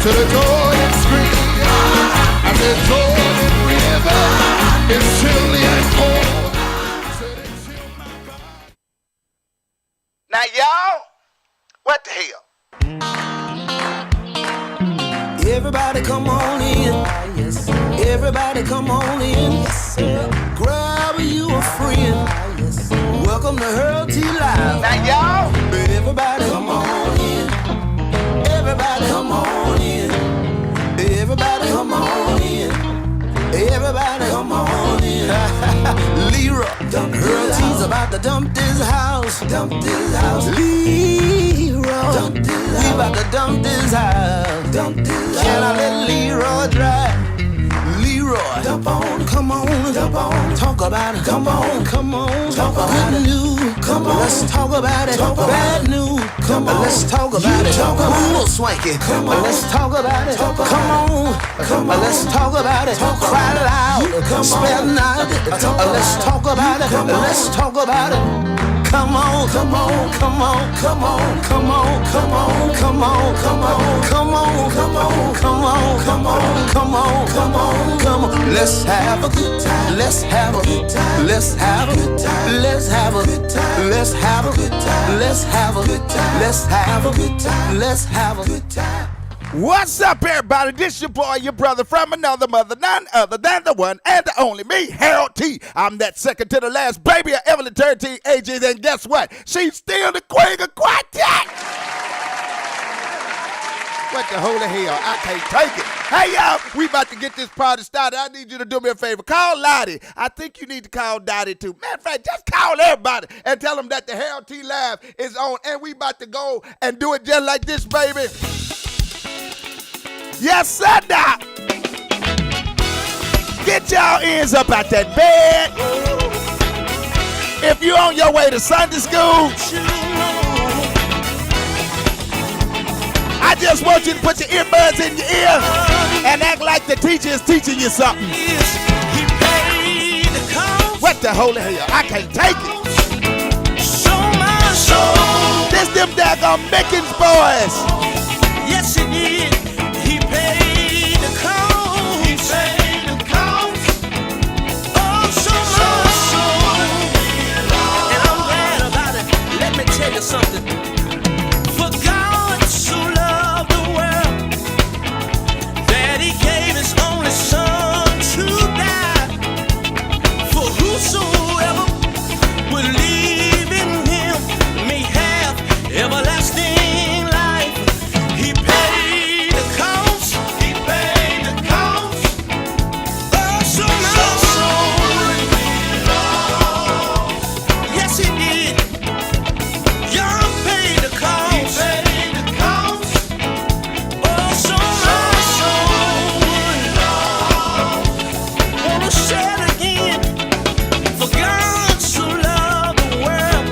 to the Jordan Stream. I said Jordan River is chilly and cold. Now y'all, what the hell? Everybody come on in. Yes. Everybody come on in. Yes. Grab you a friend. Yes. Welcome to Hurl T Live. Now y'all, everybody come on in. Everybody come on in. Everybody come on in. Everybody come on in. Leroy, Hurl T's about to dump this house. Dump this house. Leroy, dump this house. We about to dump this house. Dump this house. Can I let Leroy drive? Leroy, dump on, come on, dump on, talk about it, come on, talk about it, new, come on, let's talk about it, bad news, come on, let's talk about it, cool swanky, come on, let's talk about it, come on, let's talk about it, cry loud, spell not, let's talk about it, let's talk about it. Come on, come on, come on, come on, come on, come on, come on, come on, come on, come on, come on, come on, come on, come on, come on. Let's have a good time. Let's have a good time. Let's have a good time. Let's have a good time. Let's have a good time. Let's have a good time. Let's have a good time. Let's have a good time. What's up, everybody? This your boy, your brother from another mother, none other than the one and the only me, Harold T. I'm that second to the last baby of Evelyn Turrentine ages, and guess what? She's still the queen of quartet. What the holy hell? I can't take it. Hey, y'all, we about to get this party started. I need you to do me a favor. Call Lottie. I think you need to call Dottie, too. Matter of fact, just call everybody and tell them that the Harold T Live is on, and we about to go and do it just like this, baby. Yes, sir, Doc. Get y'all ends up out that bed. If you're on your way to Sunday school, I just want you to put your earbuds in your ear and act like the teacher is teaching you something. What the holy hell? I can't take it. This them daggone Mickens boys. Yes, he did. He paid the cost. He paid the cost. Oh, so much so. And I'm glad about it. Let me tell you something. For God so loved the world that he gave his only son to die. For whosoever will believe in him may have everlasting life. He paid the cost. He paid the cost. Oh, so much so. Yes, he did. Y'all paid the cost. He paid the cost. Oh, so much so. Wanna say it again. For God so loved the world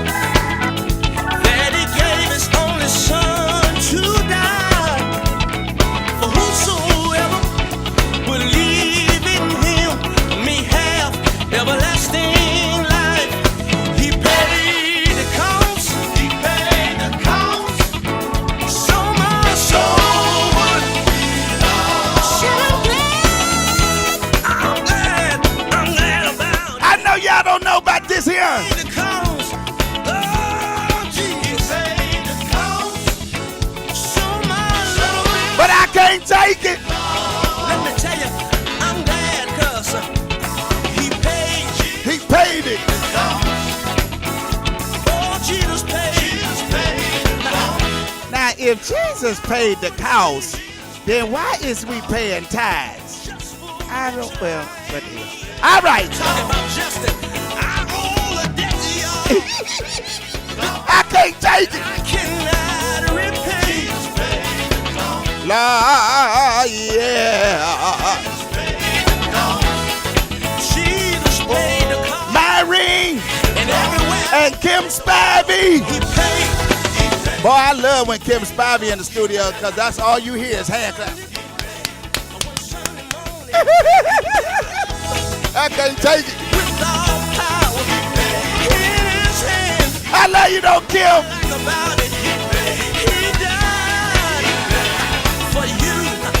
that he gave his only son to die. For whosoever will believe in him may have everlasting life. He paid the cost. He paid the cost. So much so. I'm glad about it. I know y'all don't know about this here. The cost. Oh, Jesus. Paid the cost. So much. But I can't take it. Let me tell you, I'm glad 'cause he paid. He paid it. Oh, Jesus paid. Now, if Jesus paid the cost, then why is we paying tithes? I don't, well, but yeah. All right. Talk about justice. I owe a debt to y'all. I can't take it. I cannot repay. Lord, yeah. Jesus paid the cost. Myrene And everywhere and Kim Spivey. he paid. Boy, I love when Kim Spivey in the studio because that's all you hear is hand clap. I can't take it. With all power in his hand. I love you though, Kim. Think about it. He died for you.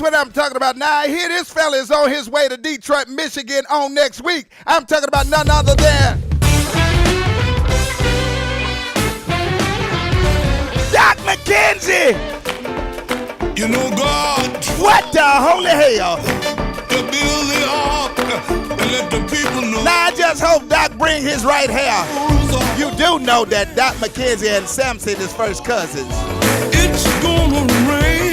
what I'm talking about. Now, I hear this fella is on his way to Detroit, Michigan on next week. I'm talking about none other than Doc McKenzie. You know God. What the holy hell? To build the ark and let the people know. Now, I just hope Doc bring his right hair. You do know that Doc McKenzie and Samson is first cousins. It's gonna rain.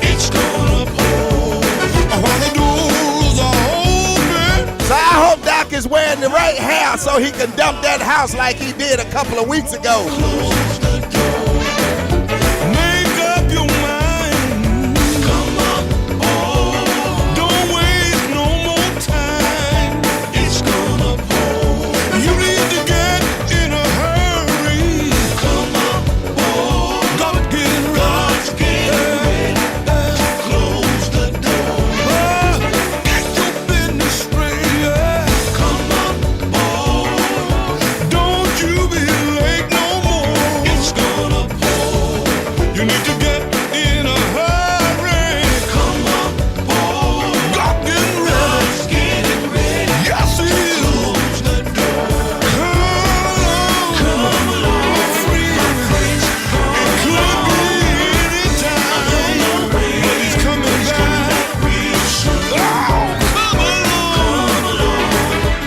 It's gonna pour. While the doors are open. So I hope Doc is wearing the right hair so he can dump that house like he did a couple of weeks ago. Close the door. Make up your mind. Come up. Oh, don't waste no more time. It's gonna pour. You need to get in a hurry. Come up. Oh, God's getting ready. Close the door. Get your business straight. Come up. Oh, don't you be late no more. It's gonna pour. You need to get in a hurry. Come up. Oh, God getting ready. Yes, He is. Close the door. Come along, free. It could be any time, but He's coming back. Oh, come along,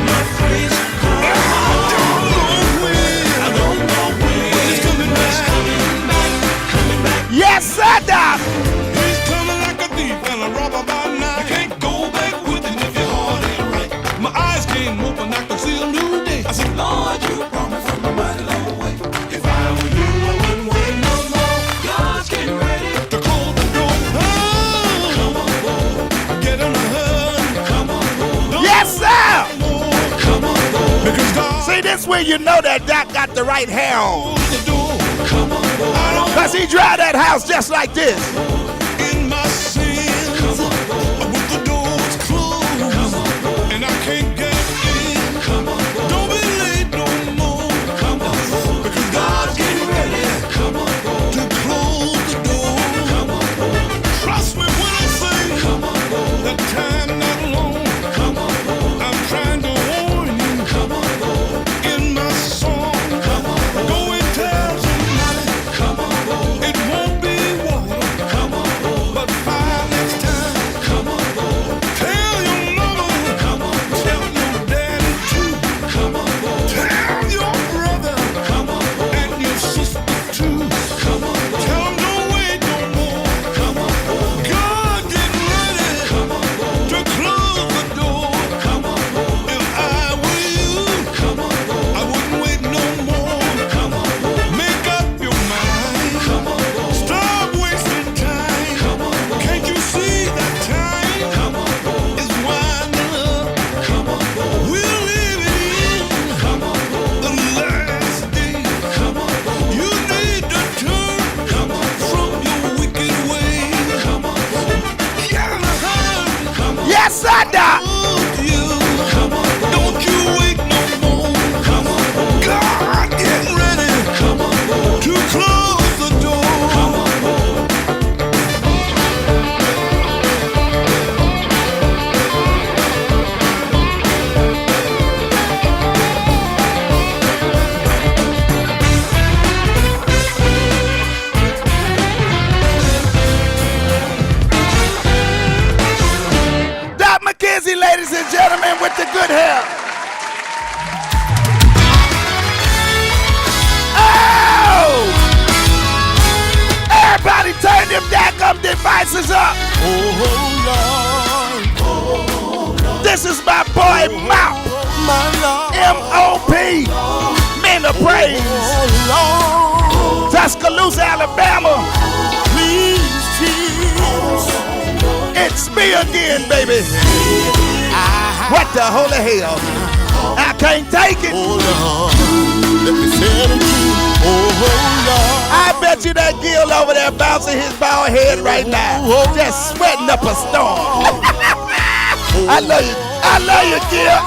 my friends. I don't know when, but He's coming back. Yes, sir, Doc. He's coming like a thief and a robber by night. You can't go back with Him if your heart ain't right. My eyes can't open, I can see a new day. I said, Lord, you brought me from a mighty long way. If I were you, I wouldn't wait no more. God's getting ready to close the door. Oh, come on, boy. Get in a hurry. Come on, boy. Yes, sir. Come on, boy. Because God See, this way you know that Doc got the right hair on. closed the door. Come on, boy. I don't Because he drive that house just like this. in my sins with the doors closed and I can't get in. Don't be late no more because God's getting ready to close the door. Trust me when I say that time not long. I'm trying to warn you in my song. Go and tell somebody it won't be water. But fire next time. Tell your mama. Tell your daddy too. Tell your brother and your sister too. Tell them don't wait no more. God getting ready to close the door. If I were you, I wouldn't wait no more. Make up your mind. Stop wasting time. Can't you see that time is winding up? We're living in the last day. You need to turn from your wicked ways. Get in a hurry. Yes, sir, Doc. You. Don't you wait no more. God getting ready to close the door. Doc McKenzie, ladies and gentlemen, with the good hair. Oh! Everybody turn them daggum devices up. Oh Lord, This is my boy Mount. my Lord, M.O.P. Men of Praise. oh Lord, Tuscaloosa, Alabama. please Jesus. It's me again, baby. What the holy hell? I can't take it. Oh Lord, let me say it again. Oh Lord, I bet you that Gil over there bouncing his bald head right now, just sweating up a storm. I love you. I love you, Gil.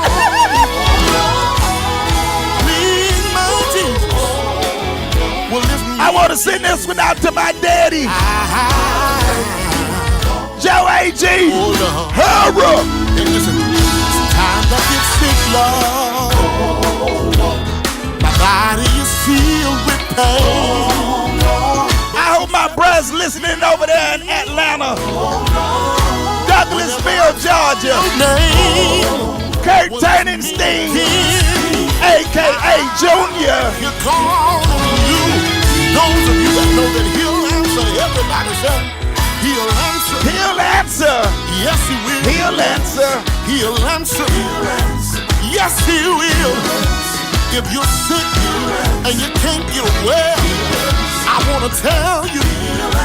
please, my Jesus. Well, lift me I want to send this one out to my daddy, Joe A.G. Oh, Lord. Hurry. Hey, listen. Sometimes I get sick, Lord. My body is filled with pain. I hope my brother's listening over there in Atlanta, Douglasville, Georgia. Kurt Turnenstein, a.k.a. Junior. He'll call on you. Those of you that know that he'll answer, everybody say, he'll answer. He'll answer. Yes, he will. He'll answer. He'll answer. Yes, he will. If you're sick and you can't get well, I want to tell you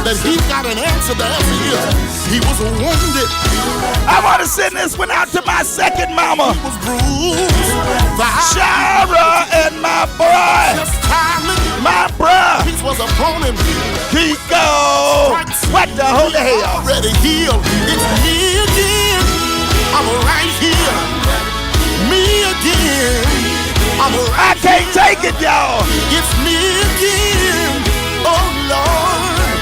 that he's got an answer. The answer is he was wounded. I want to send this one out to my second mama, He was bruised. Shara, and my boy, my bruh, Peace was upon him. Kiko. What the holy hell? Already healed. It's me again. I'm right here. Me again. I'm I right can't take it, y'all. It's me again. Oh Lord.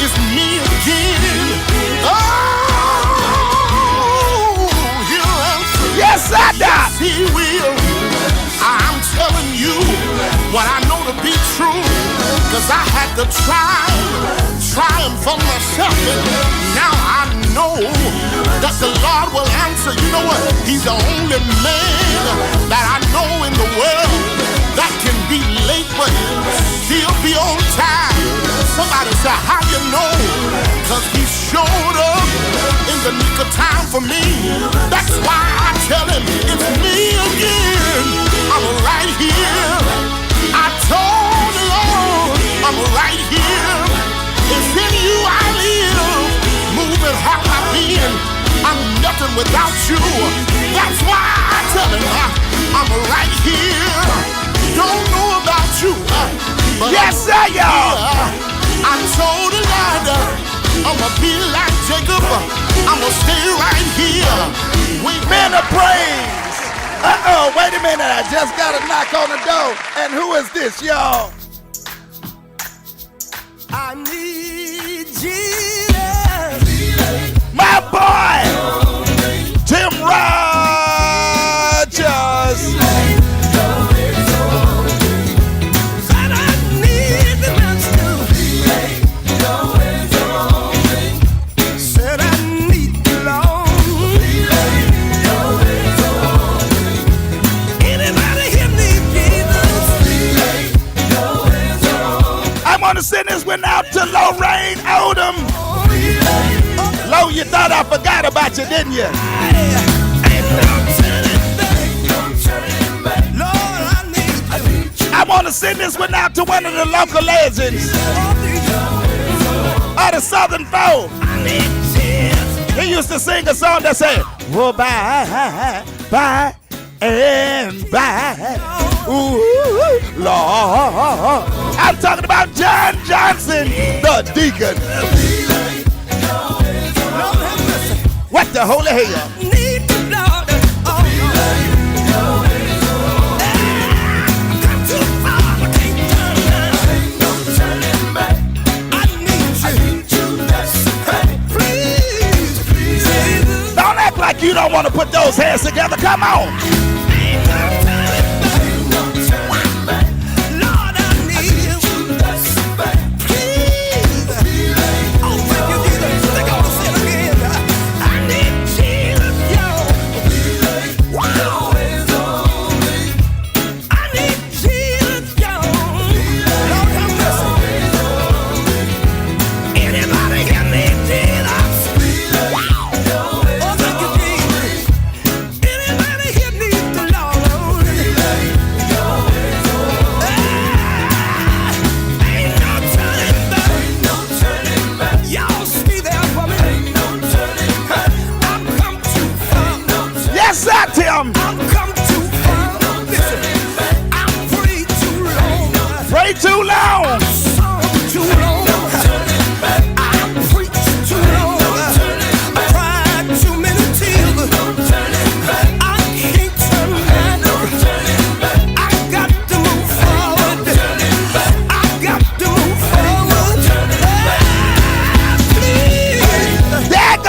It's me again. Oh, he'll answer. Yes, I die. He will. I'm telling you what I know to be true, cause I had to try him for myself, and now I know that the Lord will answer. You know what? He's the only man that I know in the world that can be late but still be on time. Somebody say, how you know? Cause he showed up in the nick of time for me. That's why I tell him it's me again. I'm right here. I told the Lord I'm right here. It's in you I live. Moving, have my being. I'm nothing without you. That's why I tell him I'm right here. Don't know about you, but Yes, sir, y'all. I told the Lord I'ma be like Jacob. I'ma stay right here. Men of praise. Uh-oh, wait a minute. I just got a knock on the door. And who is this, y'all? I need Jesus. My boy, Tim Rogers. Said I need the master. Said I need the Lord. Anybody here need Jesus? I want to send this one out to Lorraine Odom. Lo, you thought I forgot about you, didn't you? I want to send this one out to one of the local legends of the Southern folk. He used to sing a song that said, well, bye, bye, and bye. Ooh, Lord. I'm talking about John Johnson, the deacon. What the holy hell? Don't act like you don't want to put those hands together. Come on. Pray too long. There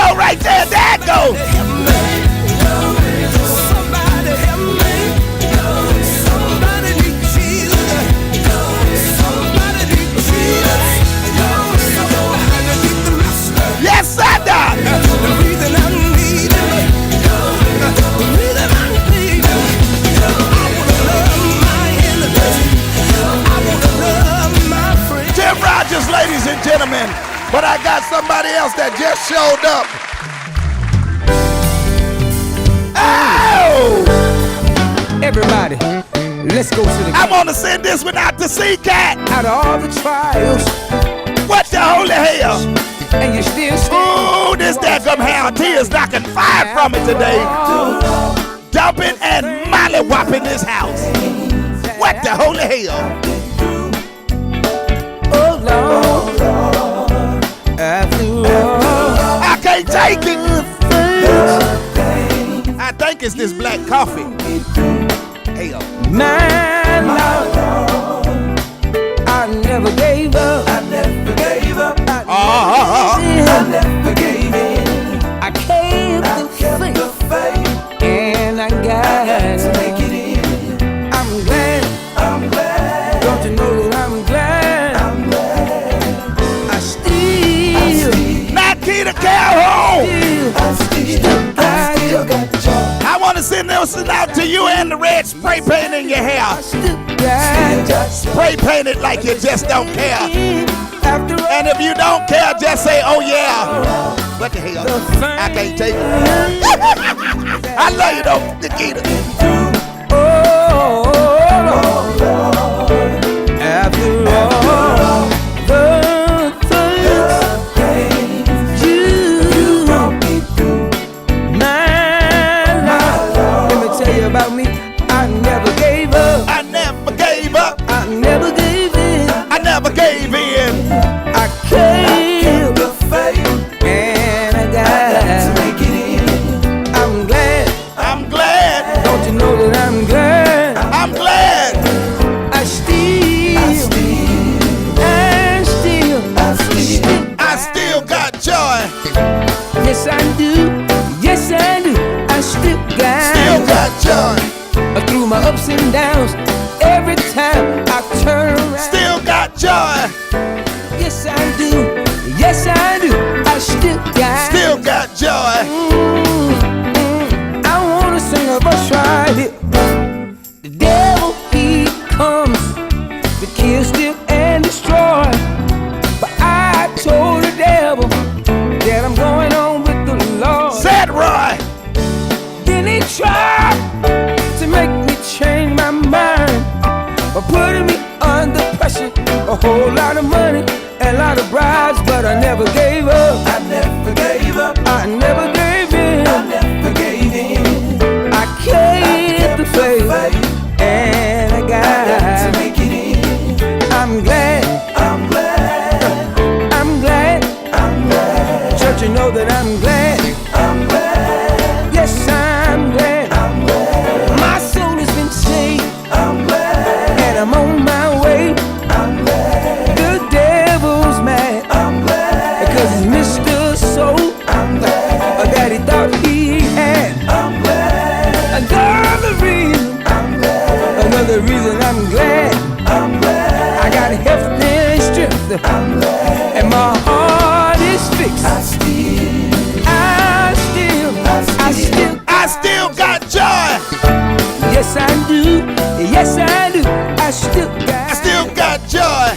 else that just showed up. Oh! Everybody, let's go to the I want to send this one out to C-Cat. out of all the trials, What the holy hell? and you still stand. Ooh, this daggum hound T is knocking fire from it today. Dumping and molly-whopping this house. What the holy hell? Oh Lord, after all, I can't take it. I think it's this black coffee. Hell. my Lord, I never gave up. I never gave up. I never gave in. I kept the faith, and I got to make it in. I'm glad. Don't you know that I'm glad? I still Nikita Calhoun. got the joy. I want to send this out to you and the red spray paint in your hair. Spray paint it like you just don't care. After all, And if you don't care, just say, oh yeah. What the hell? I can't take it. I love you though, Nikita. oh, after all the things you brought me through, my Lord, let me tell you about me. I never gave up. I never gave up. I never gave in. I never gave in. I kept the faith, and I got to make it in. I'm glad. I'm glad. Don't you know that I'm glad? I'm glad. I still got joy. yes I do, yes I do. I still got joy. through my ups and downs. Every time I turn around, Still got joy. yes I do, yes I do. I still got joy. I wanna sing a verse right here. The devil, he comes to kill, steal, and destroy. But I told the devil that I'm going on with the Lord. Said Roy. Then he tried to make me change my mind by putting me under pressure. A whole lot of money and a lot of bribes, but I never gave up. I never gave up. I never gave in. I never gave in. I kept the faith, and I got to make it in. I'm glad. I'm glad. I'm glad. I'm glad. Church, you know that I'm glad. I'm glad. Yes, I'm glad. I'm glad. My soul has been saved. I'm glad. And I'm on my way. I'm glad. The devil's mad. I'm glad. Because he's missed us so. I'm glad. That he thought he had. I'm glad. Another reason. I'm glad. Another reason I'm glad. I'm glad. I got health and strength. I'm glad. And my heart is fixed. I still got joy. Yes, I do. Yes, I do. I still got joy.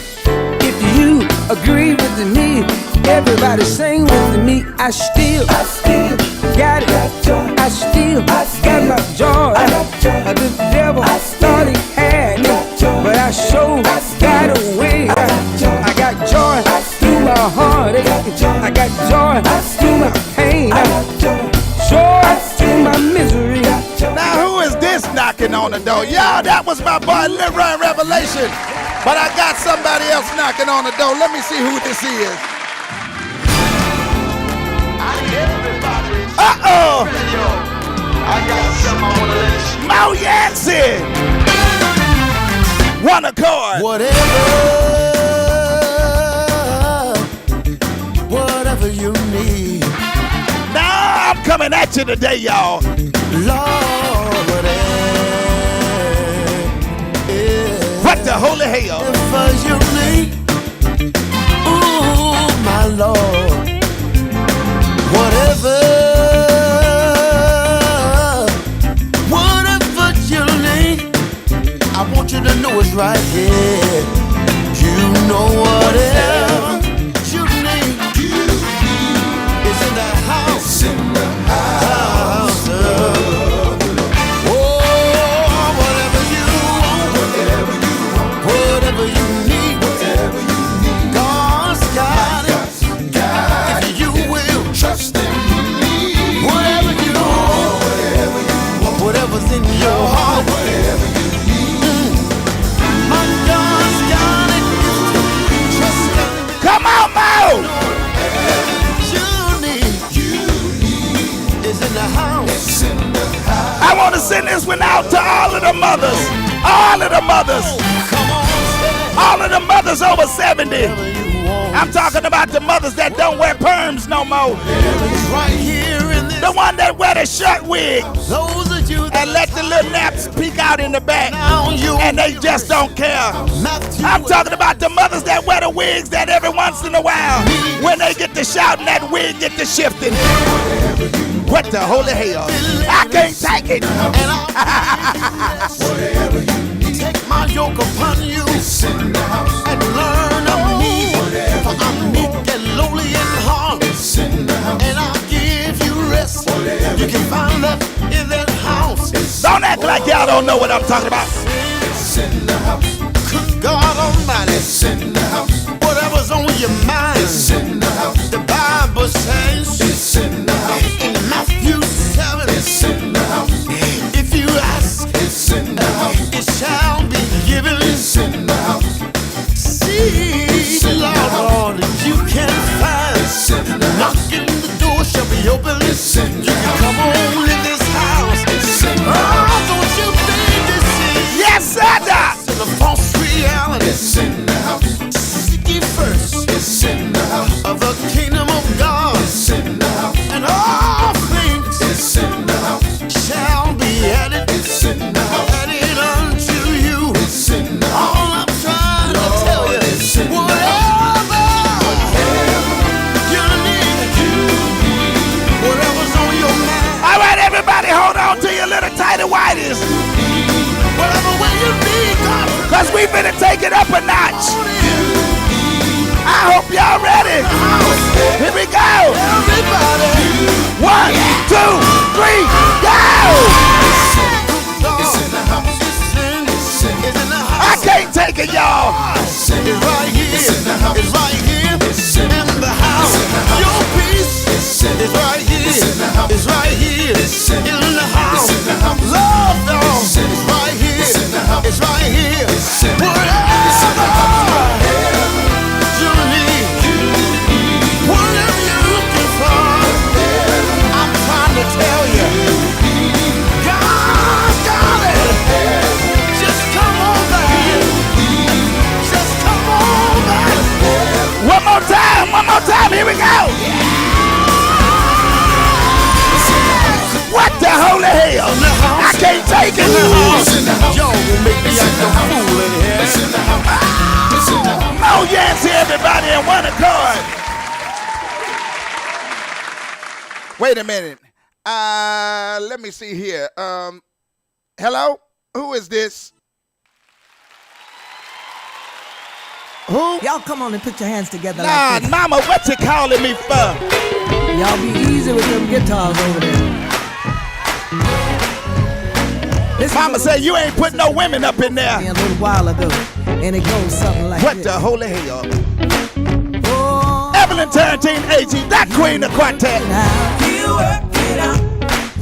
If you agree with me, everybody sing with me. I still got it. I still got my joy. The devil thought he had me, but I sure got away. I got joy through my heartache. I got joy through my pain. Joy through my misery. Now who is this knocking on the door? Y'all, that was my boy Leroy Revelation. But I got somebody else knocking on the door. Let me see who this is. Uh-oh! I got something I wanna let you Mo Yancey! One accord. Whatever you need, Now I'm coming at you today, y'all. Lord, What the holy hell? whatever you need, ooh, my Lord, whatever you need, I want you to know it's right here. You know whatever you need, in the house. I want to send this one out to all of the mothers. All of the mothers. Come on, say All of the mothers over 70. whatever you want. I'm talking about the mothers that don't wear perms no more. It's right here in this. The one that wear the short wig Those of you that and let the little naps peek out in the back. now you And they just don't care. Matthew, I'm talking about the mothers that wear the wigs that every once in a while, when they get to shouting, that wig get to shifting. What the holy hell? I can't take it. and I'll take my yoke upon you and learn of me. For I'm meek and lowly in heart, and I'll give you rest. You can find that in that house. Don't act like y'all don't know what I'm talking about. Good God Almighty, whatever's on your mind, the Bible says in Matthew 7, if you ask, it shall be given. See, Lord, you can find. Knocking the door shall be open. You can come on in this house. Oh, don't you be deceived. Yes, sir, Doc. To the false reality. Seek ye first of the kingdom of God, and all things shall be added unto you. All I'm trying to tell you, whatever you need, whatever's on your mind, All right, everybody, hold on to your little tighty whities, whatever way you need, God, because we finna take it up a notch. I hope y'all ready. Here we go. everybody. 1, 2, 3, go! It's in the house. It's in the house. I can't take it, y'all. It's right here. It's right here. In the house. Your peace is right here. It's right here. In the house. Love, dog. It's right here. It's right here. Whatever you need, whatever you're looking for, I'm trying to tell you, God got it. Just come on back. Just come on back. One more time, here we go. What the holy hell? I can't take it. Y'all gonna make me act a fool in here. Oh, yes, everybody in one accord. Wait a minute. Let me see here. Hello? Who is this? Who? Y'all come on and put your hands together Nah, like this. mama, what you calling me for? Y'all be easy with them guitars over there. Listen Mama to said you ain't put no women up in me there. a little while ago, and it goes something like What this. the holy hell? Oh, Evelyn Turrentine, AG, that queen of quartet. you work it out.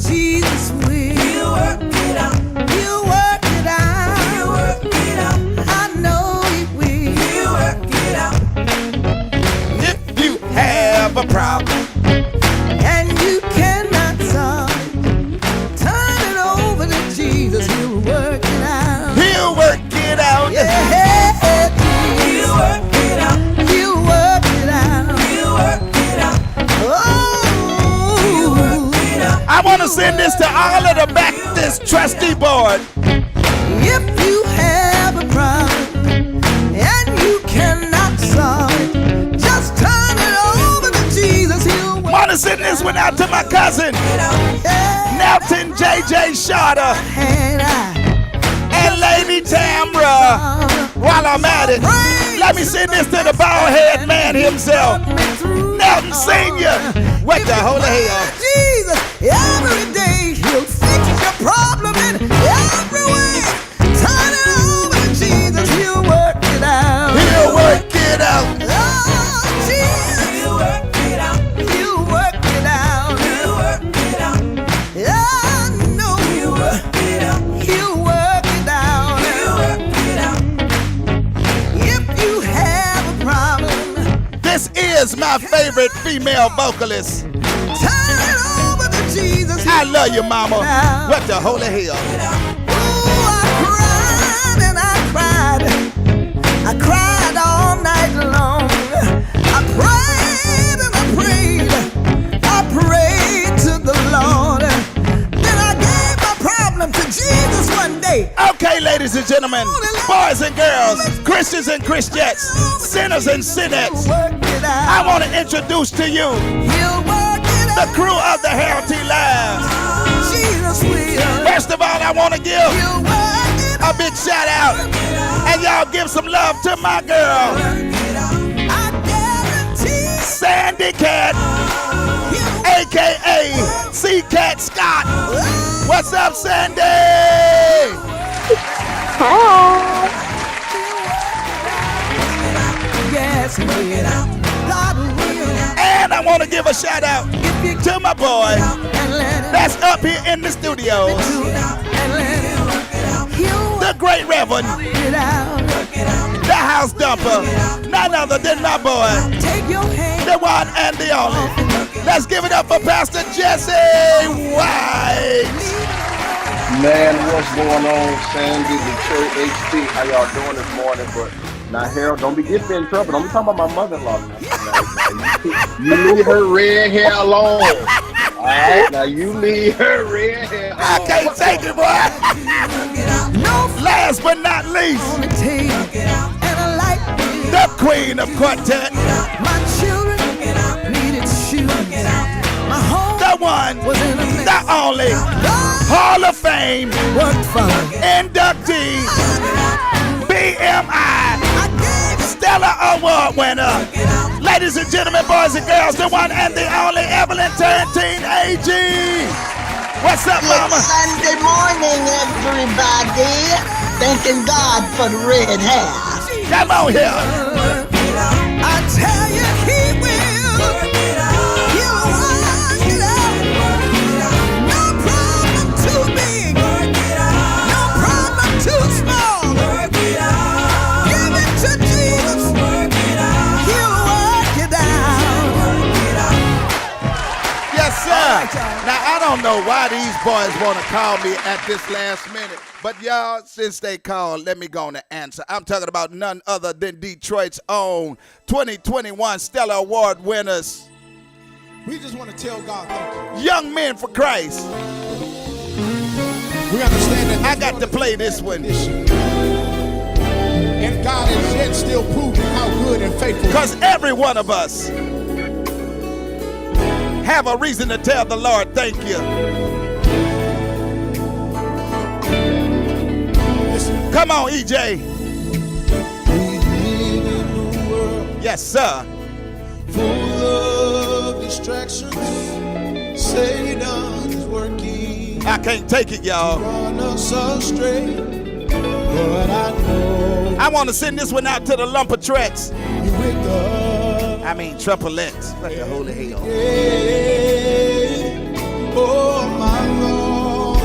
Jesus will. You work it out. You work it out. You work it out. I know he will. You work it out. If you have a problem, And you cannot solve it. Turn it over to Jesus. He'll work it out. he'll work it out. Yeah, you work it out. You work it out. You work it out. Oh, you work it out. I want to send this to all of the Baptist trustee board. If you have a problem and you cannot solve it, just turn it over to Jesus. He'll work Want to send this one out to my cousin, it out. Yeah. Nelton J.J. Shorter And and Lady Tambra. While I'm at it, let me send this to the bald-head man himself, Nelton Sr. What the holy hell? Jesus, every day he'll fix your problem in every way. Turn it over to Jesus, he'll work it out. He'll work it out. Oh, Jesus, he'll work it out. He'll work it out. He'll work it out. I know he'll work it out. He'll work it out. He'll work it out. If you have a problem, This is my favorite female vocalist. turn it over to Jesus. love you, mama. What the holy hell? Ooh, I cried and I cried. I cried all night long. I prayed and I prayed. I prayed to the Lord. Then I gave my problem to Jesus one day. Okay, ladies and gentlemen, boys and girls, Christians and Christians, sinners and sinners, I want to introduce to you the crew of the Healthy Lives. Jesus will. First of all, I want to give a big shout out, and y'all give some love to my girl, Sandy Cat, aka C Cat Scott. What's up, Sandy? Yes, God will. And I want to give a shout out to my boy that's up here in the studios, the great Reverend, the house dumper, none other than my boy, the one and the only. Let's give it up for Pastor Jesse White. Man, what's going on, Sandy, Detroit, HT? How y'all doing this morning? But now, Harold, don't be getting me in trouble. Don't be talking about my mother-in-law. Now, you leave her red hair alone. All right, now you leave her red hair alone. I can't take it, boy. Last but not least, the queen of quartet, My children needed shoes. My home the one, was in a mess. the only, Hall of Fame Worked fine. inductee, BMI, I gave Stellar Award winner. Ladies and gentlemen, boys and girls, the one and the only Evelyn Turrentine AG. What's up, mama? It's Sunday morning, everybody. Thanking God for the red hair. Come on here. I tell you, he will. He'll work it out. No problem too big. No problem too small. Give it to Jesus. He'll work it out. Yes, sir. Now, I don't know why these boys want to call me at this last minute, but y'all, since they called, let me go on and answer. I'm talking about none other than Detroit's own 2021 Stellar Award winners, We just want to tell God thank you. Young Men for Christ. We understand that I got to play this one and God is yet still proving how good and faithful. because every one of us have a reason to tell the Lord thank you. Listen, Come on, EJ. we live in a world Yes, sir. full of distractions. Satan is working I can't take it, y'all. on us astray. But I know I want to send this one out to the Lumpertrets. you with us. I mean, triplets. What the holy hell? Oh my Lord,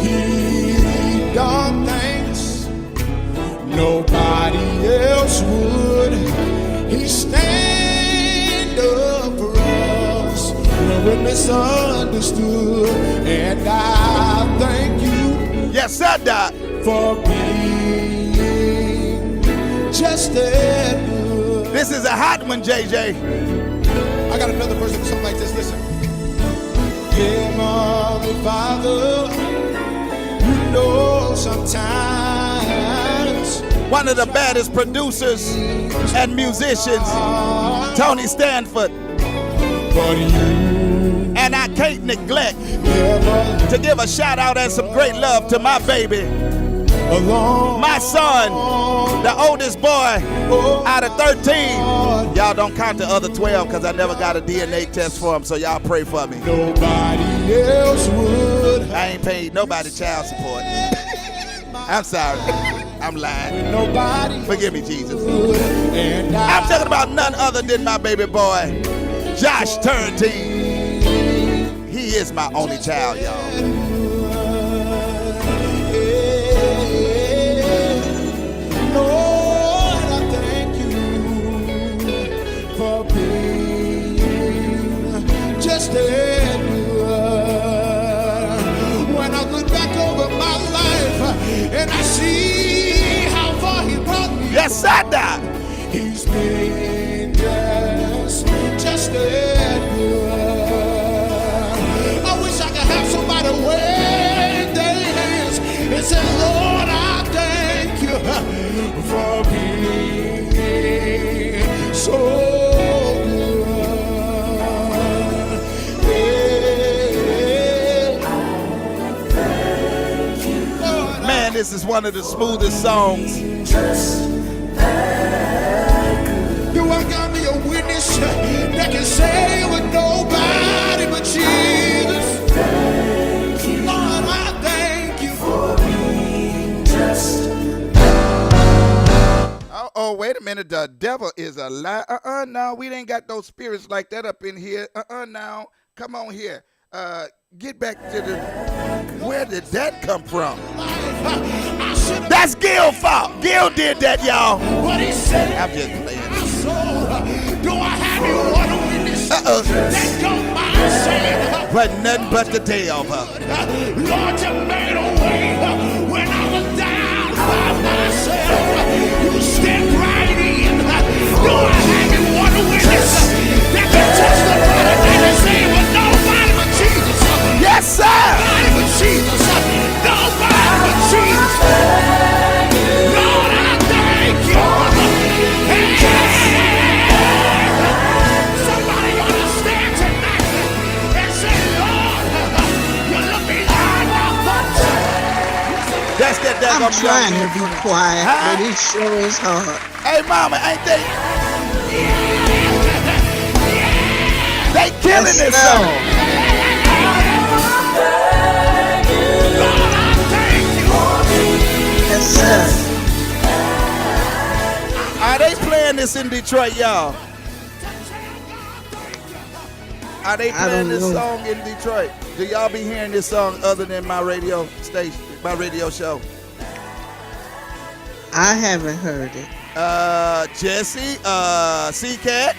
He done things nobody else would. He stand up for us when we're misunderstood, and I thank you Yes, sir, Doc. for being just as good. This is a hot one, JJ. I got another verse of something like this. Listen. Yeah, Mother, Father, you know sometimes One of the baddest producers and musicians, Tony Stanford. but you And I can't neglect never to give a shout out and some great love to my baby, alone. my son, the oldest boy out of 13. Y'all don't count the other 12 because I never got a DNA test for him, so y'all pray for me. Nobody else would. I ain't paid nobody child support. I'm sorry. I'm lying. Nobody Forgive me, Jesus. would. And I'm talking about none other than my baby boy, Josh Turrentine. He is my only child, y'all. Lord, I thank you for being just as you are. this is one of the smoothest songs. Do I got me a witness that can say it with nobody but Jesus? Lord, I thank you for being just. Oh, wait a minute. The devil is a lie. No, we ain't got those spirits like that up in here. Now. Come on here. Get back to the. Where did that come from? That's Gil's fault. Gil did that, y'all. What he said. I'm just playing. Do I have you want to witness? That don't mind saying. But nothing but the devil. Lord, you made a way when I was down by myself. You stepped right in. Do I have you want to witness? That can touch the body and say, but nobody but Jesus. Yes, sir. Nobody but Jesus. Nobody but Jesus. Lord, I thank you. Somebody understand tonight and say, Lord, you look behind my thoughts. That's that I'm daggone trying young to be quiet, Huh? but it sure is hard. Hey, mama, ain't they? They killing Yes, this sir. song. Lord, I thank you. Yes, sir. Are they playing this in Detroit, y'all? Are they I playing don't this know. song in Detroit? Do y'all be hearing this song other than my radio station, my radio show? I haven't heard it. Jesse, C-Cat.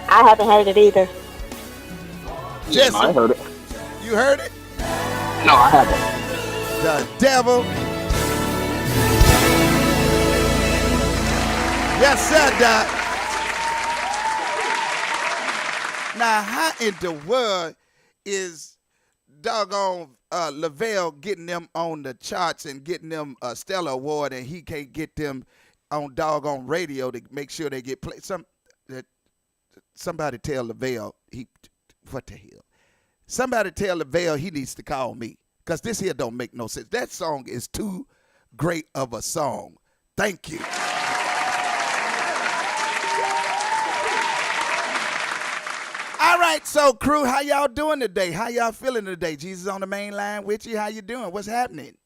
I haven't heard it either. Jesse, I heard it. you heard it? No, I haven't. The devil. Yes, sir, Doc. Now, how in the world is doggone Lavelle getting them on the charts and getting them a Stellar Award, and he can't get them on doggone radio to make sure they get played? Somebody tell Lavelle what the hell? Somebody tell Lavelle he needs to call me, because this here don't make no sense. That song is too great of a song. Thank you. All right, so crew, how y'all doing today? How y'all feeling today? Jesus on the main line with you. How you doing? What's happening?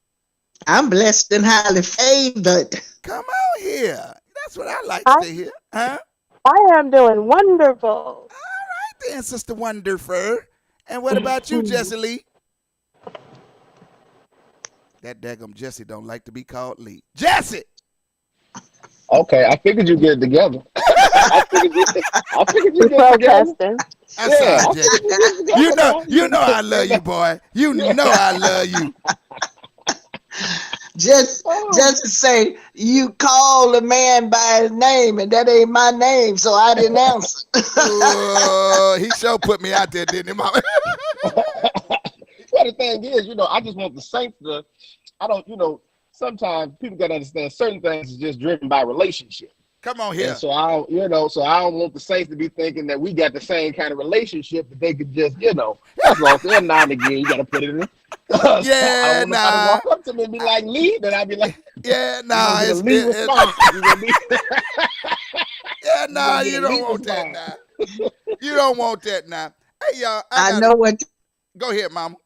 I'm blessed and highly favored. Come on here. That's what I like I- to hear. Huh? I am doing wonderful. All right then, Sister Wonderfur. And what about you, Jesse Lee? That daggum Jesse don't like to be called Lee. Jesse! Okay, I figured you'd get it together. I figured you'd get it together. Protesting. I'm Yeah, sorry, Jesse. You know I love you, boy. You know I love you. Just to say, you call a man by his name, and that ain't my name, so I didn't answer. He sure put me out there, didn't he, Mama? Well, the thing is, I just want the saints to. I don't, sometimes people gotta understand certain things is just driven by relationship. Come on here. And so I don't want the saints to be thinking that we got the same kind of relationship that they could just, that's all. So now and again, you gotta put it in. Yeah, I don't want nobody to walk up to me and be like Lee, then I'd be like, yeah, nah, it's Lee response. Yeah, nah, You you gonna don't get want a that Lee now. You don't want that now. Hey, y'all, I know what. Go ahead, Mama.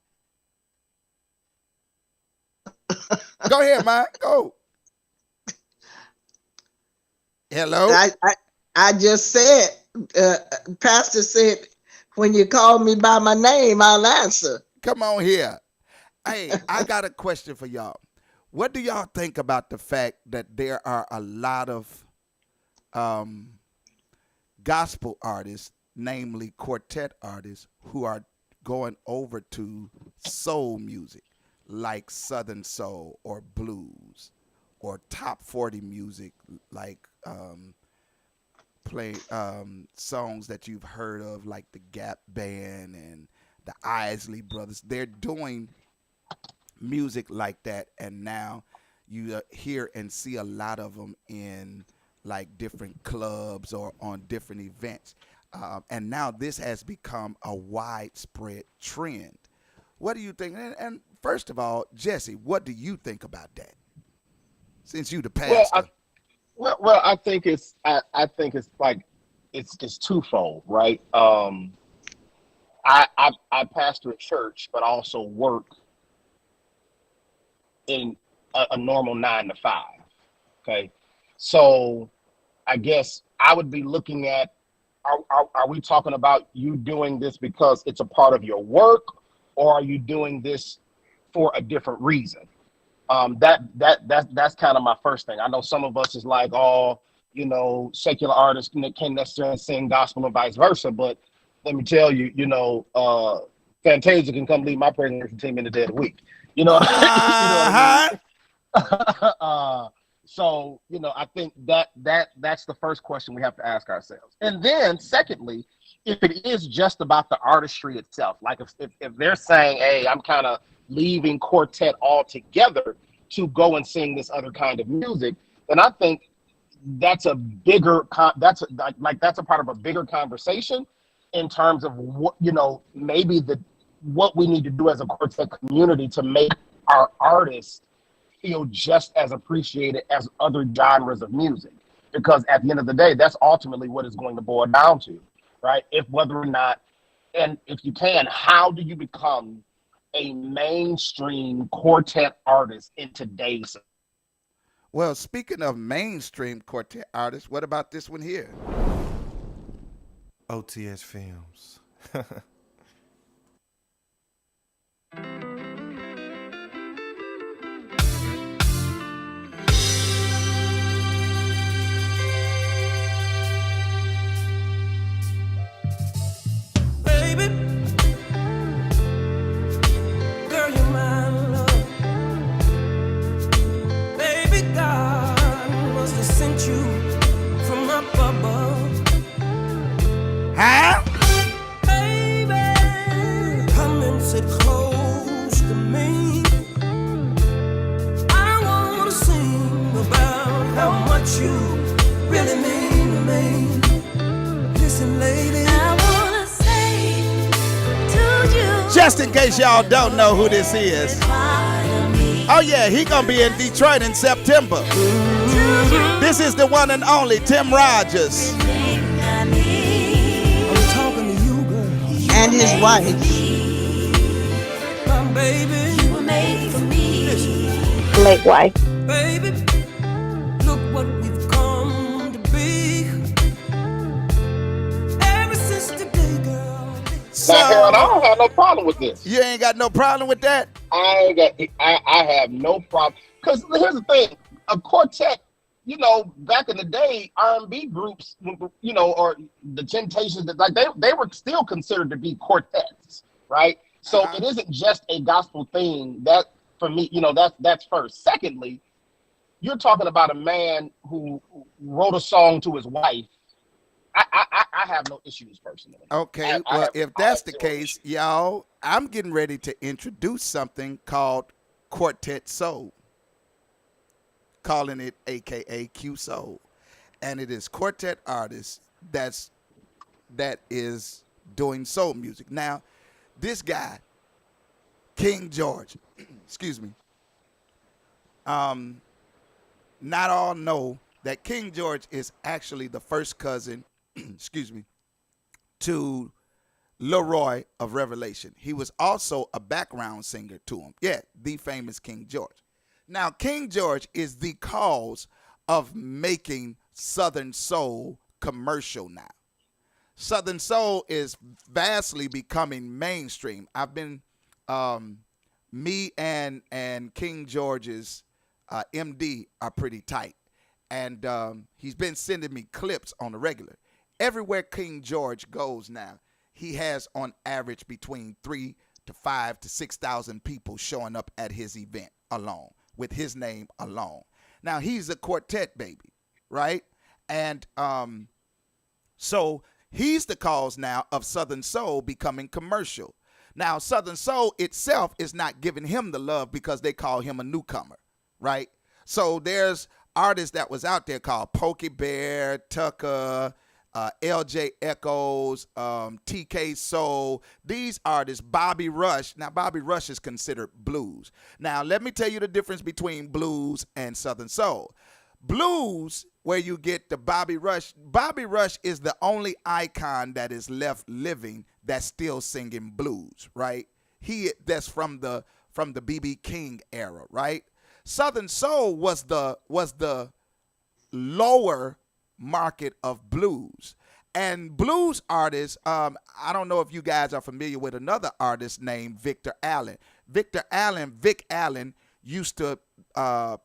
Go ahead, Ma. Go. Hello? I just said, Pastor said, when you call me by my name, I'll answer. Come on here. Hey, I got a question for y'all. What do y'all think about the fact that there are a lot of gospel artists, namely quartet artists, who are going over to soul music, like Southern soul or blues, or top 40 music, like play songs that you've heard of, like the Gap Band and the Isley Brothers. They're doing music like that, and now you hear and see a lot of them in like different clubs or on different events. And now this has become a widespread trend. What do you think? And first of all, Jesse, what do you think about that? Since you the Well, pastor. I think I think it's like it's twofold, right? I pastor a church, but I also work in a normal 9 to 5. Okay, so I guess I would be looking at, are we talking about you doing this because it's a part of your work, or are you doing this for a different reason? That's kind of my first thing. I know some of us is like, oh, secular artists can't necessarily sing gospel and vice versa, but let me tell you, Fantasia can come lead my praise and worship team in the dead of the week. You know, you know what I mean? Uh-huh. So I think that's the first question we have to ask ourselves. And then secondly, if it is just about the artistry itself, like if they're saying, hey, I'm kind of leaving quartet altogether to go and sing this other kind of music, then I think that's a bigger that's a part of a bigger conversation in terms of what maybe what we need to do as a quartet community to make our artists feel just as appreciated as other genres of music, because at the end of the day, that's ultimately what it's going to boil down to, right? If whether or not, and if you can, how do you become a mainstream quartet artist in today's? Well, speaking of mainstream quartet artists, what about this one here? OTS Films. Baby, girl, you're my love. Baby, God must have sent you from up above. Huh? Baby, come and sit close to me. I wanna sing about how much you really mean to me. Listen, lady, I wanna say to you, Just in case y'all don't know who this is. Oh yeah, he gonna be in Detroit in September. This is the one and only Tim Rogers. I'm talking to you, girl. And his wife. My baby, you were made for me. Late wife. Baby, look what we've come to be. Ever since today, girl. Now, Harold, I So don't have no problem with this. you ain't got no problem with that? I have no problem, because here's the thing: a quartet, back in the day, R&B groups, or the Temptations, like they were still considered to be quartets, right? So it isn't just a gospel thing. That for me, that's first. Secondly, you're talking about a man who wrote a song to his wife. I have no issues personally. Okay, well, if that's the case, y'all, I'm getting ready to introduce something called Quartet Soul, calling it AKA Q Soul. And it is quartet artists that is doing soul music. Now, this guy, King George, excuse me, not all know that King George is actually the first cousin, excuse me, to Leroy of Revelation. He was also a background singer to him. Yeah, the famous King George. Now, King George is the cause of making Southern Soul commercial now. Southern Soul is vastly becoming mainstream. I've been, me and King George's MD are pretty tight. And he's been sending me clips on the regular. Everywhere King George goes now, he has on average between 3 to 5 to 6,000 people showing up at his event alone, with his name alone. Now, he's a quartet baby, right? And so he's the cause now of Southern Soul becoming commercial. Now, Southern Soul itself is not giving him the love because they call him a newcomer, right? So there's artists that was out there called Pokey Bear, Tucker, LJ Echoes, TK Soul, these artists, Bobby Rush. Now, Bobby Rush is considered blues. Now, let me tell you the difference between blues and Southern Soul. Blues, where you get the Bobby Rush is the only icon that is left living that's still singing blues, right? That's from the B.B. King era, right? Southern Soul was the lower market of blues. And blues artists, I don't know if you guys are familiar with another artist named Victor Allen. Vic Allen used to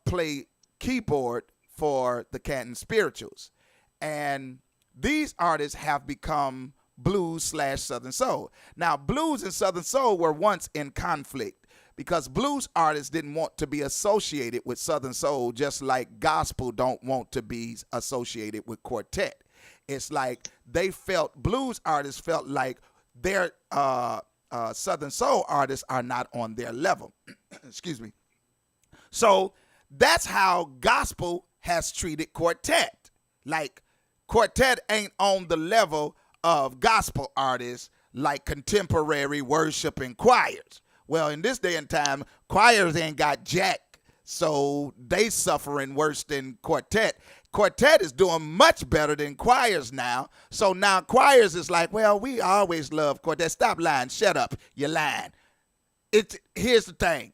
play keyboard for the Canton Spirituals. And these artists have become blues/Southern Soul. Now, blues and Southern Soul were once in conflict, because blues artists didn't want to be associated with Southern Soul, just like gospel don't want to be associated with quartet. It's like blues artists felt like their Southern Soul artists are not on their level. Excuse me. So that's how gospel has treated quartet. Like, quartet ain't on the level of gospel artists like contemporary worship and choirs. Well, in this day and time, choirs ain't got jack, so they suffering worse than quartet. Quartet is doing much better than choirs now. So now choirs is like, well, we always love quartet. Stop lying. Shut up. You're lying. Here's the thing.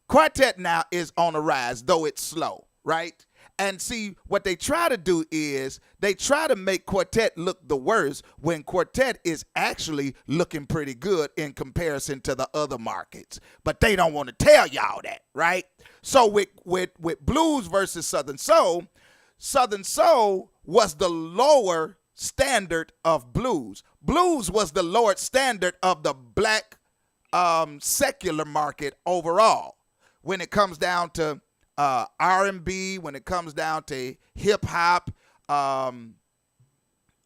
Quartet now is on the rise, though it's slow, right? And see, what they try to do is they try to make quartet look the worst when quartet is actually looking pretty good in comparison to the other markets. But they don't want to tell y'all that, right? So with blues versus Southern Soul was the lower standard of blues. Blues was the lower standard of the black secular market overall. When it comes down to R&B, when it comes down to hip hop,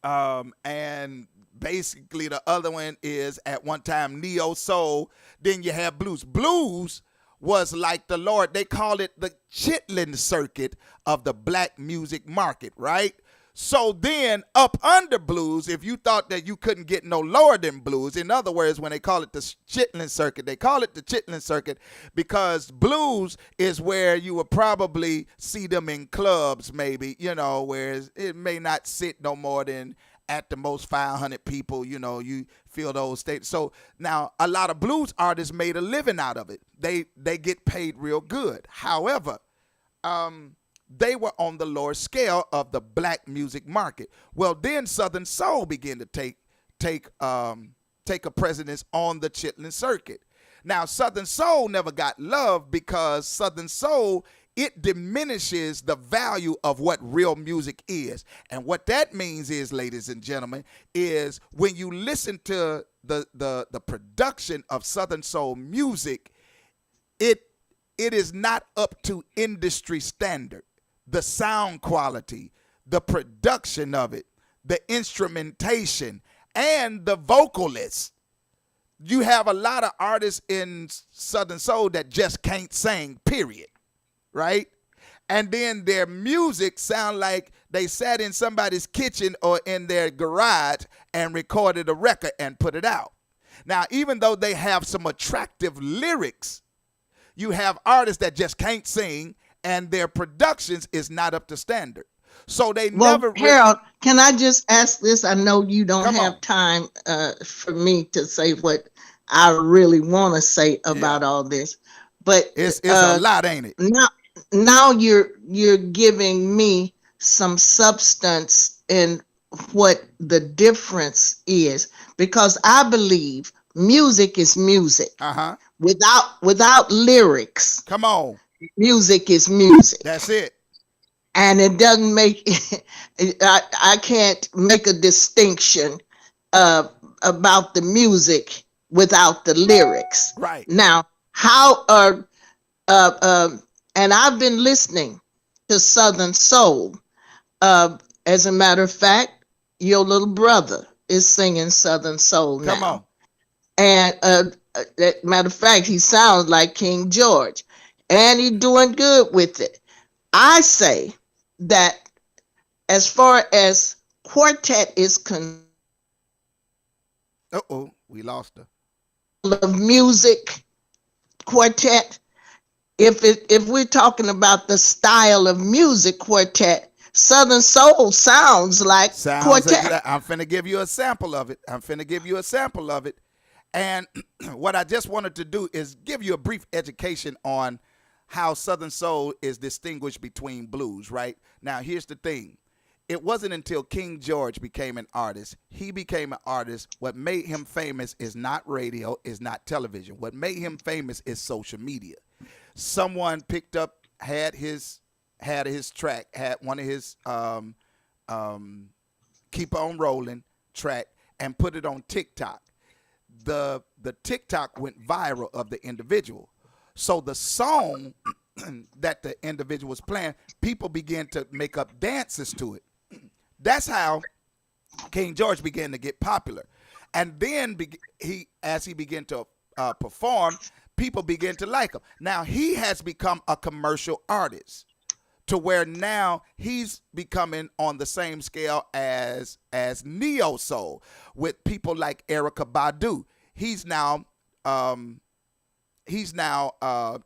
and basically the other one is at one time neo soul. Then you have blues. Blues was like the Lord. They call it the Chitlin circuit of the black music market, right? So then up under blues, if you thought that you couldn't get no lower than blues, in other words, when they call it the Chitlin circuit, they call it the Chitlin circuit because blues is where you would probably see them in clubs, maybe, whereas it may not sit no more than at the most 500 people, you feel those states. So now a lot of blues artists made a living out of it. They get paid real good. However, they were on the lower scale of the black music market. Well, then Southern Soul began to take a precedence on the Chitlin circuit. Now, Southern Soul never got love because Southern Soul, it diminishes the value of what real music is. And what that means is, ladies and gentlemen, is when you listen to the production of Southern Soul music, it is not up to industry standard. The sound quality, the production of it, the instrumentation, and the vocalists. You have a lot of artists in Southern Soul that just can't sing, period, right? And then their music sound like they sat in somebody's kitchen or in their garage and recorded a record and put it out. Now, even though they have some attractive lyrics, you have artists that just can't sing and their productions is not up to standard. So they never. Harold, can I just ask this? I know you don't have time for me to say what I really want to say about all this, but it's a lot, ain't it? Now you're giving me some substance in what the difference is, because I believe music is music. Without lyrics. Come on. Music is music. That's it. And it doesn't make, I can't make a distinction about the music without the lyrics. Right. Now, how are, and I've been listening to Southern Soul. As a matter of fact, your little brother is singing Southern Soul now. Come on. And matter of fact, he sounds like King George. And he's doing good with it. I say that as far as quartet is Uh-oh, we lost her. of music. Quartet. If we're talking about the style of music, quartet, Southern Soul sounds like quartet. I'm finna give you a sample of it. And what I just wanted to do is give you a brief education on how Southern Soul is distinguished between blues, right? Now, here's the thing. It wasn't until King George became an artist. He became an artist. What made him famous is not radio, is not television. What made him famous is social media. Someone picked up, had his track, had one of his Keep On Rolling track, and put it on TikTok. The TikTok went viral of the individual. So the song that the individual was playing, people began to make up dances to it. That's how King George began to get popular. And then as he began to perform, people began to like him. Now he has become a commercial artist to where now he's becoming on the same scale as neo soul with people like Erykah Badu. He's now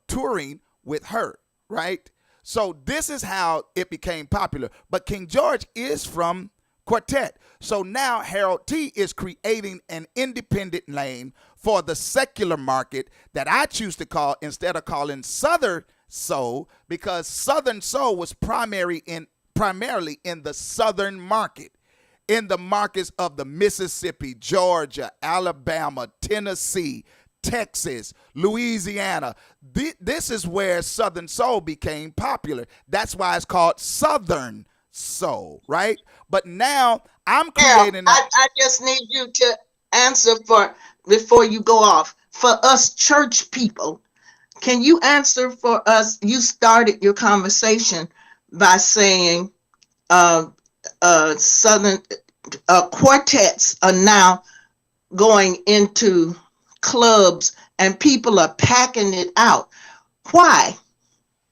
touring with her, right? So this is how it became popular. But King George is from quartet. So now Harold T is creating an independent lane for the secular market that I choose to call, instead of calling Southern Soul, because Southern Soul was primarily in the Southern market, in the markets of the Mississippi, Georgia, Alabama, Tennessee, Texas, Louisiana. This is where Southern Soul became popular. That's why it's called Southern Soul, right? But now I'm creating. I just need you to answer before you go off. For us church people, can you answer for us? You started your conversation by saying Southern quartets are now going into clubs and people are packing it out. Why?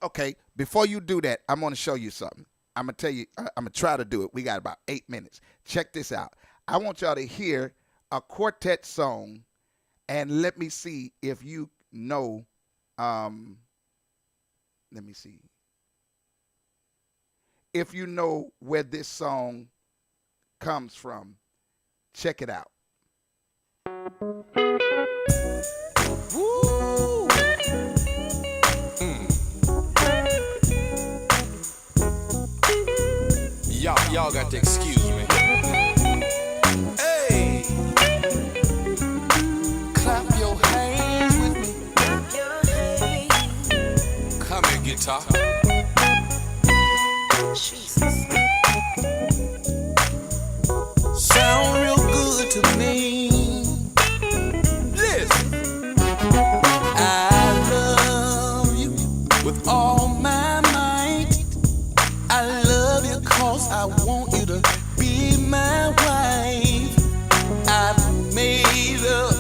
Okay, before you do that, I'm going to show you something. I'm going to tell you, I'm going to try to do it. We got about 8 minutes. Check this out. I want y'all to hear a quartet song and let me see if you know, let me see. If you know where this song comes from, check it out. Woo! Y'all got to excuse me. Hey, clap your hands with me. Come here, guitar. Jesus. Sound real good to me. Listen, I love you with all my might. I love you 'cause I want you to be my wife. I've made up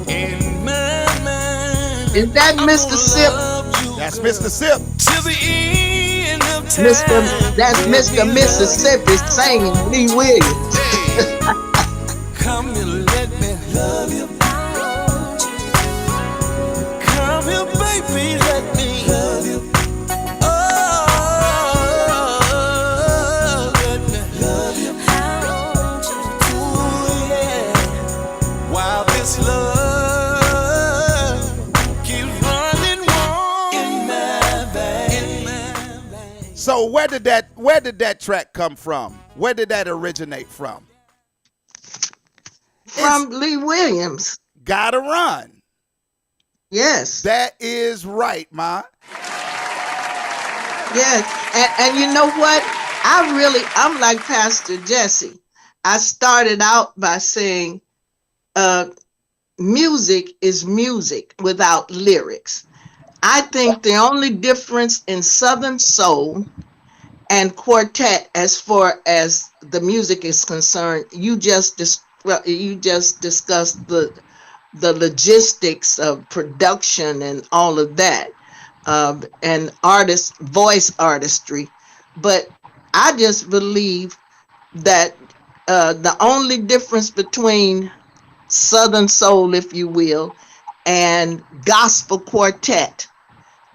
in my mind. Is that Mr. Sip? That's Mr. Sip. Till the end of time. That's Mr. Mississippi singing Lee Williams. Hey, come and let me love you. Come here, baby, let me love you. Oh, let me love you. Ooh, yeah. While this love keeps running warm in my veins. So where did that track come from? Where did that originate from? From Lee Williams. Gotta Run. Yes. That is right, Ma. Yes. And you know what? I'm like Pastor Jesse. I started out by saying music is music without lyrics. I think the only difference in Southern Soul and quartet, as far as the music is concerned, you just discussed the logistics of production and all of that, and voice artistry. But I just believe that the only difference between Southern soul, if you will, and gospel quartet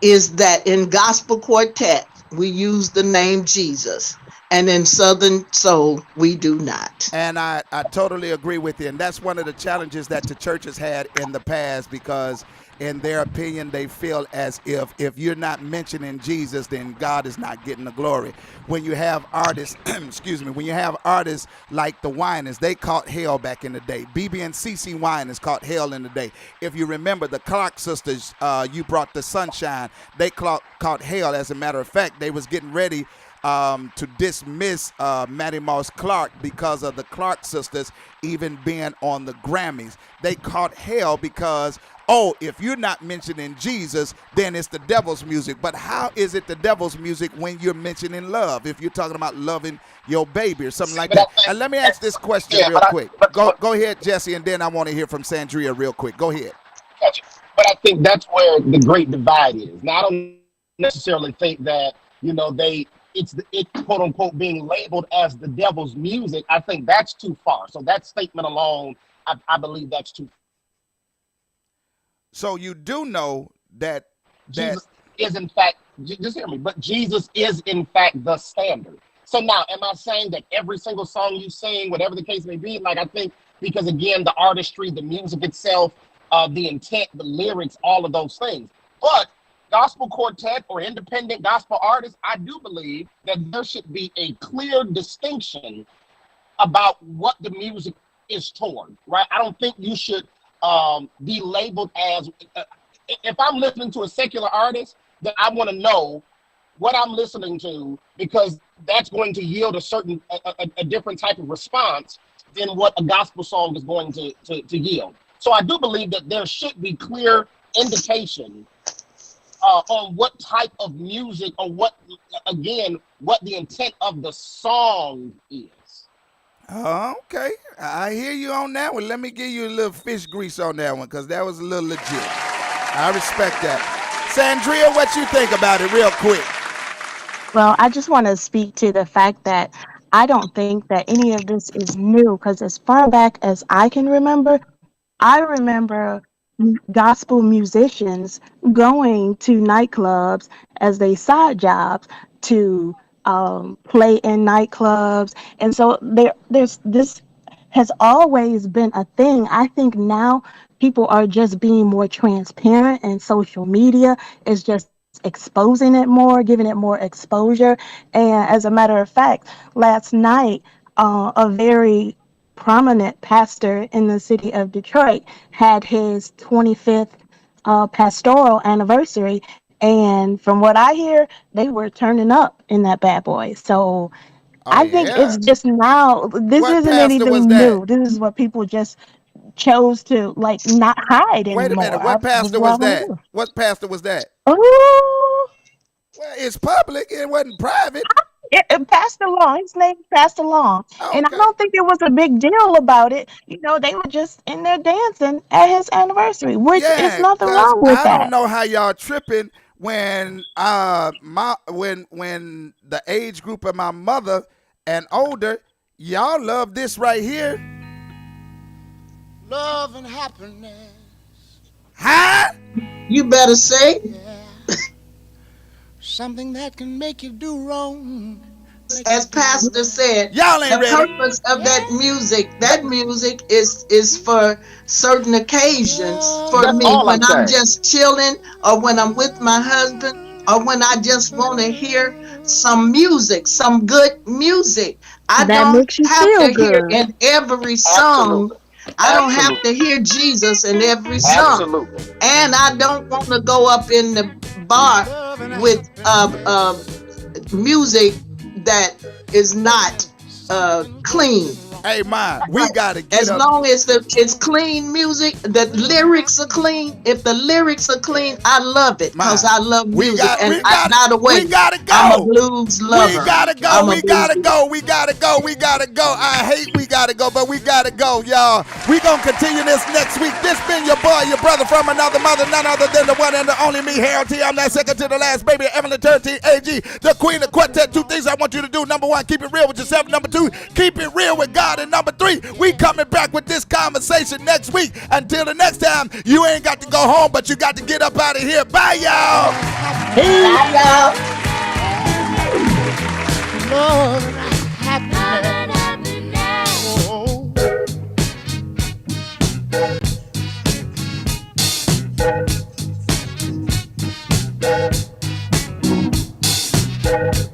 is that in gospel quartet we use the name Jesus, and in Southern soul we do not. And I totally agree with you. And that's one of the challenges that the churches had in the past because, in their opinion, they feel as if you're not mentioning Jesus, then God is not getting the glory. When you have artists, excuse me, when you have artists like the Winans, they caught hell back in the day. BB and CC Winans caught hell in the day. If you remember the Clark sisters, you brought the sunshine. They caught hell. As a matter of fact, they was getting ready to dismiss Mattie Moss Clark because of the Clark sisters even being on the Grammys. They caught hell because, oh, if you're not mentioning Jesus, then it's the devil's music. But how is it the devil's music when you're mentioning love? If you're talking about loving your baby or something like But I that. think, And let me ask this question yeah, real but I, quick. but Go ahead, Jesse, and then I want to hear from Sandria real quick. Go ahead. Gotcha. But I think that's where the great divide is. Now, I don't necessarily think that it quote unquote being labeled as the devil's music. I think that's too far. So that statement alone, I believe that's too. So you do know that Jesus is in fact, just hear me. But Jesus is in fact the standard. So now, am I saying that every single song you sing, whatever the case may be, like I think because again, the artistry, the music itself, the intent, the lyrics, all of those things. But gospel quartet or independent gospel artists, I do believe that there should be a clear distinction about what the music is toward, right? I don't think you should be labeled as, if I'm listening to a secular artist, then I want to know what I'm listening to because that's going to yield a different type of response than what a gospel song is going to yield. So I do believe that there should be clear indication on what type of music or what the intent of the song is. Okay, I hear you on that one. Let me give you a little fish grease on that one because that was a little legit. I respect that. Sandria, what you think about it real quick? Well, I just want to speak to the fact that I don't think that any of this is new because as far back as I can remember, I remember gospel musicians going to nightclubs as they side jobs to play in nightclubs, and so there's this has always been a thing. I think now people are just being more transparent, and social media is just exposing it more, giving it more exposure. And as a matter of fact, last night, a very prominent pastor in the city of Detroit had his 25th pastoral anniversary. And from what I hear, they were turning up in that bad boy. So Oh I think yeah. it's just now, this What isn't pastor was anything that? new. This is what people just chose to like not hide Wait a minute. anymore. What This is pastor what I was want to that? do. What pastor was that? Oh, Well, it's public. It wasn't private. it passed along. His name passed along. And I Okay. don't think it was a big deal about it. You know, they were just in there dancing at his anniversary, which is Yeah, nothing cause wrong with I don't that. know how y'all tripping when when the age group of my mother and older, y'all love this right here. Love and happiness. Huh? You better say, Yeah. Something that can make you do wrong. Make you as do Pastor right. said, Y'all ain't the ready. purpose of Yeah. that music is for certain occasions. Love For That's me, all when I'm I'm saying. just chilling, or when I'm with my husband, or when I just want to hear some music, some good music. I That don't makes you have feel to hear good. in every song. Absolutely. I don't have Absolutely. to hear Jesus in every song. Absolutely. And I don't want to go up in the bar Love and with happiness. music that is not Something clean. Hey, man, we gotta get As up. long as it's clean music, the lyrics are clean. If the lyrics are clean, I love it because I love music. By the way, we gotta go. I'm a blues lover. We gotta go. I'm a We blues gotta go. We gotta go. We gotta go. I hate we gotta go, but we gotta go, y'all. We gonna continue this next week. This been your boy, your brother from another mother, none other than the one and the only me, Harold T. I'm that second to the last baby, Evelyn Turrentine, AG, the queen of quartet. 2 things I want you to do. Number 1, keep it real with yourself. Number 2, keep it real with God. And number 3, we coming back with this conversation next week. Until the next time, you ain't got to go home, but you got to get up out of here. Bye, y'all. Bye, y'all. Lord, happiness. Oh.